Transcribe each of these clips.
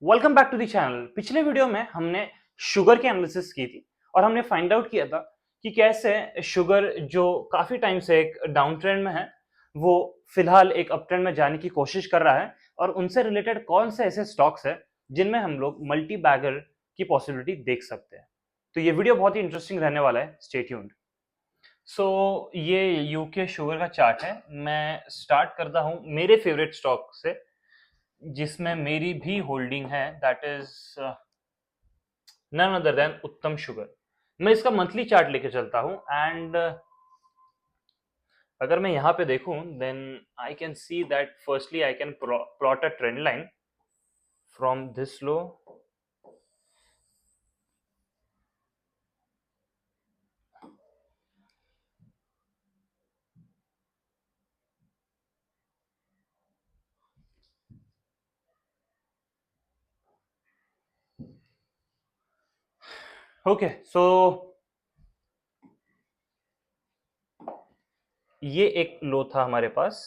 Welcome back to the channel. पिछले video में हमने शुगर की एनालिसिस की थी और हमने फाइंड आउट किया था कि कैसे शुगर जो काफी टाइम से एक डाउन ट्रेंड में है, वो फिलहाल एक अप ट्रेंड में जाने की कोशिश कर रहा है और उनसे रिलेटेड कौन से ऐसे स्टॉक्स है जिनमें हम लोग मल्टी बैगर की पॉसिबिलिटी देख सकते हैं। तो ये वीडियो बहुत ही इंटरेस्टिंग रहने वाला है, स्टे ट्यून्ड। सो ये यूके शुगर का चार्ट है। मैं स्टार्ट करता हूँ मेरे फेवरेट स्टॉक से जिसमें मेरी भी होल्डिंग है, that is none other than Uttam sugar. मैं इसका मंथली चार्ट लेके चलता हूं एंड अगर मैं यहां पे देखूं then I can see that firstly I can plot a trend line from this low. Okay, so ये एक लो था हमारे पास,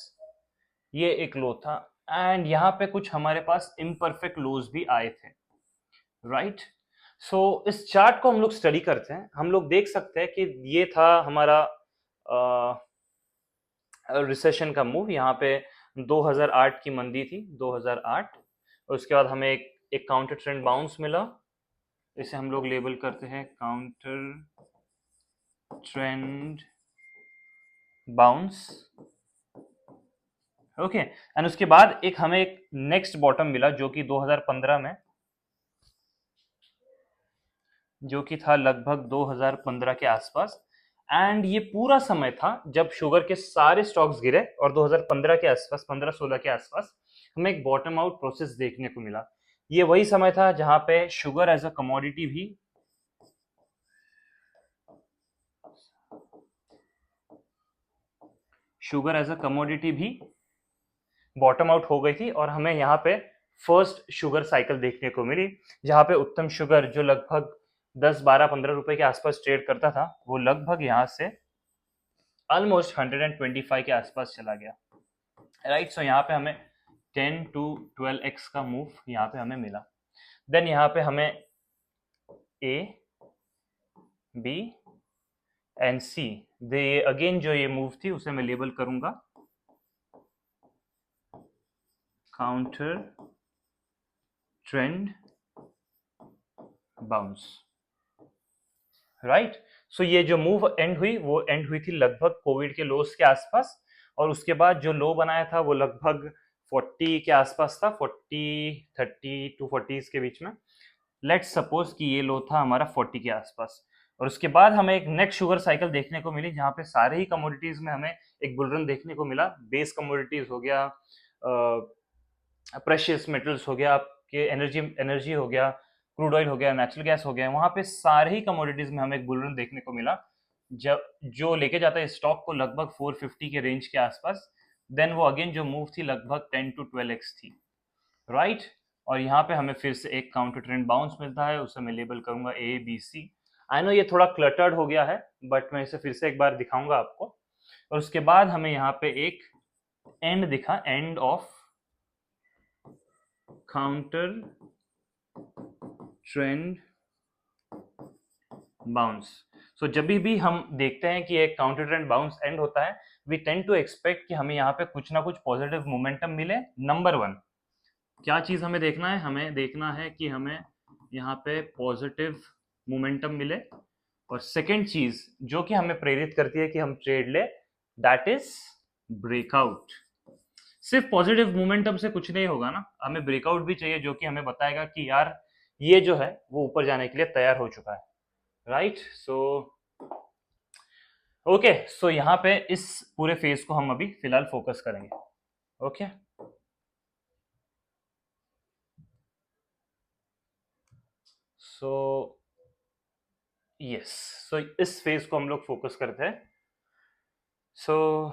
ये एक लो था एंड यहाँ पे कुछ हमारे पास इम्परफेक्ट लोज भी आए थे, राइट। सो इस चार्ट को हम लोग स्टडी करते हैं, हम लोग देख सकते हैं कि ये था हमारा रिसेशन का मूव। यहाँ पे 2008 की मंदी थी, 2008। और उसके बाद हमें एक काउंटर ट्रेंड बाउंस मिला, इसे हम लोग लेबल करते हैं counter trend bounce. Okay, and उसके बाद हमें एक नेक्स्ट बॉटम मिला जो कि 2015 में, जो कि था लगभग 2015 के आसपास। एंड ये पूरा समय था जब शुगर के सारे स्टॉक्स गिरे और 2015 के आसपास, 15-16 के आसपास हमें एक बॉटम आउट प्रोसेस देखने को मिला। ये वही समय था जहां पे शुगर एज अ कमोडिटी भी शुगर एज अ कमोडिटी भी बॉटम आउट हो गई थी और हमें यहाँ पे फर्स्ट शुगर साइकिल देखने को मिली, जहाँ पे उत्तम शुगर जो लगभग 10, 12, 15 रुपए के आसपास ट्रेड करता था, वो लगभग यहाँ से ऑलमोस्ट 125 के आसपास चला गया, राइट। सो यहाँ पे हमें 10 to 12x का मूव यहाँ पे हमें मिला। देन यहाँ पे हमें A, B and C, they again जो ये मूव थी उसे मैं लेबल करूंगा counter trend bounce, right. So ये जो मूव एंड हुई वो एंड हुई थी लगभग कोविड के लोस के आसपास, और उसके बाद जो लो बनाया था वो लगभग 40 के आसपास था, 40, 30 to 40 के बीच में। लेट्स सपोज कि ये लो था हमारा 40 के आसपास, और उसके बाद हमें एक नेक्स्ट शुगर साइकिल देखने को मिली जहाँ पे सारे ही कमोडिटीज में हमें एक बुलरन देखने को मिला। बेस कमोडिटीज हो गया, प्रेशियस मेटल्स हो गया, आपके एनर्जी एनर्जी हो गया, क्रूड ऑयल हो गया, नेचुरल गैस हो गया, वहां पे सारे ही कमोडिटीज में हमें एक बुल रन देखने को मिला, जब जो लेके जाता है स्टॉक को लगभग 450 के रेंज के आसपास। देन वो अगेन जो मूव थी लगभग 10 to 12x थी, राइट। और यहाँ पे हमें फिर से एक काउंटर ट्रेंड बाउंस मिलता है, उसे मैं लेबल करूंगा ABC। आई नो ये थोड़ा क्लटर्ड हो गया है, बट मैं इसे फिर से एक बार दिखाऊंगा आपको। और उसके बाद हमें यहाँ पे एक एंड दिखा, end of counter trend bounce. So जब भी हम देखते हैं कि एक काउंटर ट्रेंड बाउंस एंड होता है, वी टेंड टू एक्सपेक्ट कि हमें यहाँ पे कुछ ना कुछ पॉजिटिव मोमेंटम मिले। नंबर वन, क्या चीज हमें देखना है? हमें देखना है कि हमें यहाँ पे पॉजिटिव मोमेंटम मिले, और सेकेंड चीज जो कि हमें प्रेरित करती है कि हम ट्रेड ले, दैट इज ब्रेकआउट। सिर्फ पॉजिटिव मोमेंटम से कुछ नहीं होगा ना, हमें ब्रेकआउट भी चाहिए जो कि हमें बताएगा कि यार ये जो है वो ऊपर जाने के लिए तैयार हो चुका है, राइट। सो ओके, सो यहाँ पे इस पूरे फेज को हम अभी फिलहाल फोकस करेंगे। ओके, सो यस, सो इस फेज को हम लोग फोकस करते हैं। सो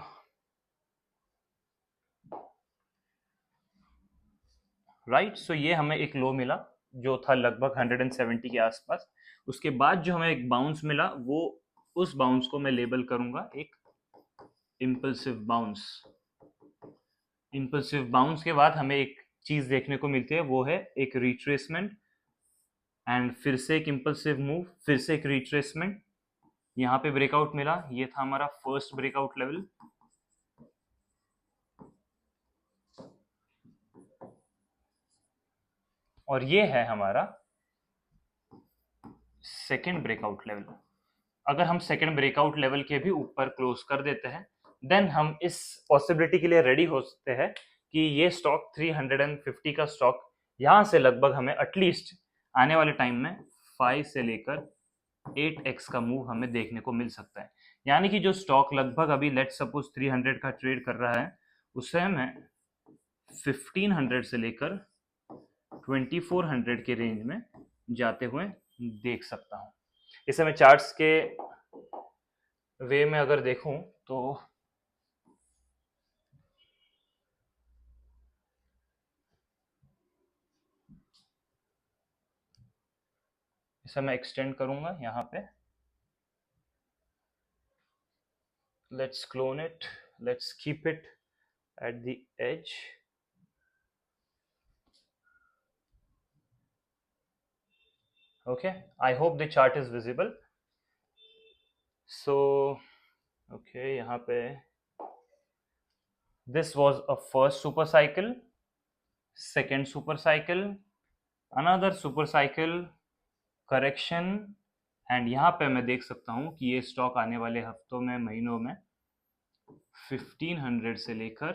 राइट, सो ये हमें एक लो मिला जो था लगभग 170 के आसपास। उसके बाद जो हमें एक बाउंस मिला, वो उस बाउंस को मैं लेबल करूंगा एक इम्पल्सिव बाउंस। इम्पल्सिव बाउंस के बाद हमें एक चीज देखने को मिलती है वो है एक रिट्रेसमेंट एंड फिर से एक इंपल्सिव मूव, फिर से एक रिट्रेसमेंट, यहाँ पे ब्रेकआउट मिला, ये था हमारा फर्स्ट ब्रेकआउट लेवल। और ये है हमारा सेकेंड ब्रेकआउट लेवल। अगर हम सेकेंड ब्रेकआउट लेवल के भी ऊपर क्लोज कर देते हैं देन हम इस पॉसिबिलिटी के लिए रेडी हो सकते हैं कि ये स्टॉक 350 का स्टॉक यहाँ से लगभग हमें एटलीस्ट आने वाले टाइम में 5 से लेकर 8x का मूव हमें देखने को मिल सकता है। यानी कि जो स्टॉक लगभग अभी लेट सपोज 300 का ट्रेड कर रहा है उसे हमें 1500 से लेकर 2400 के रेंज में जाते हुए देख सकता हूँ। इसे मैं चार्ट्स के वे में अगर देखूं तो इसे मैं एक्सटेंड करूंगा यहाँ पे। Let's clone it, let's keep it at the edge. okay, I hope the chart is visible. So okay, यहाँ पे this was a first super cycle, second super cycle, another super cycle, correction, and यहाँ पे मैं देख सकता हूँ कि ये स्टॉक आने वाले हफ्तों में, महीनों में 1500 से लेकर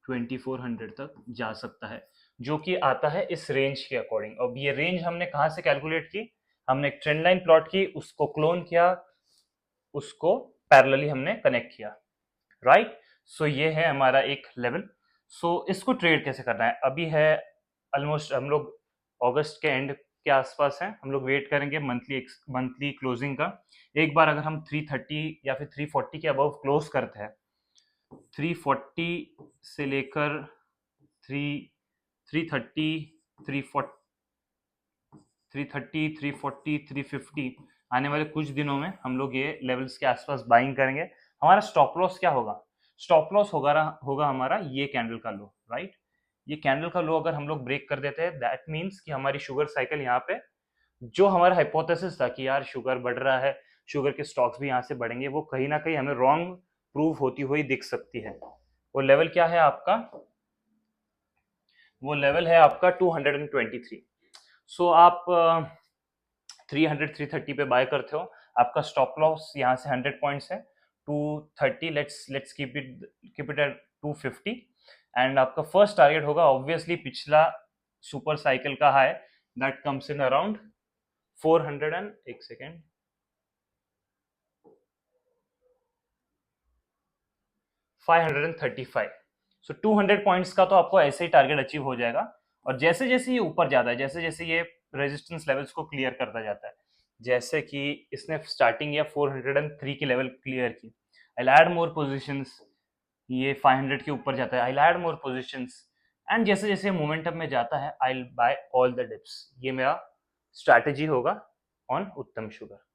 2400 तक जा सकता है, जो कि आता है इस रेंज के अकॉर्डिंग। अब ये रेंज हमने कहाँ से कैलकुलेट की? हमने एक ट्रेंड लाइन प्लॉट की, उसको क्लोन किया, उसको पैरेलली हमने कनेक्ट किया, राइट। सो ये है हमारा एक लेवल। सो इसको ट्रेड कैसे करना है? अभी है ऑलमोस्ट हम लोग अगस्त के एंड के आसपास हैं, हम लोग वेट करेंगे मंथली क्लोजिंग का। एक बार अगर हम 330 या फिर 340 के अबव क्लोज करते हैं, 340 से लेकर 330, 340, 350 आने वाले कुछ दिनों में हम लोग ये लेवल्स के आसपास बाइंग करेंगे। हमारा स्टॉप लॉस क्या होगा? स्टॉप लॉस होगा हमारा ये कैंडल का लो, राइट। ये कैंडल का लो अगर हम लोग ब्रेक कर देते हैं दैट मीन्स कि हमारी शुगर साइकिल यहाँ पे, जो हमारा हाइपोथेसिस था कि यार शुगर बढ़ रहा है, शुगर के स्टॉक्स भी यहाँ से बढ़ेंगे, वो कहीं ना कहीं हमें रॉन्ग प्रूव होती हुई दिख सकती है। वो लेवल क्या है आपका? वो लेवल है आपका 223। सो आप 300 330 पे बाय करते हो, आपका स्टॉप लॉस यहाँ से 100 पॉइंट्स है, 230, let's keep it eight 250, and आपका फर्स्ट टारगेट होगा ऑब्वियसली पिछला सुपर साइकिल का high, that comes in around 400 and एक सेकेंड 535। सो 200 पॉइंट्स का तो आपको ऐसे ही टारगेट अचीव हो जाएगा। और जैसे जैसे ये ऊपर जाता है, जैसे जैसे ये रेजिस्टेंस लेवल्स को क्लियर करता जाता है, जैसे कि इसने स्टार्टिंग या 403 की लेवल क्लियर की, आई ऐड मोर पोजिशंस, ये 500 के ऊपर जाता है, I add more positions, and जैसे जैसे मोमेंटम में जाता है आई बाय ऑल द डिप्स। ये मेरा स्ट्रैटेजी होगा ऑन उत्तम शुगर।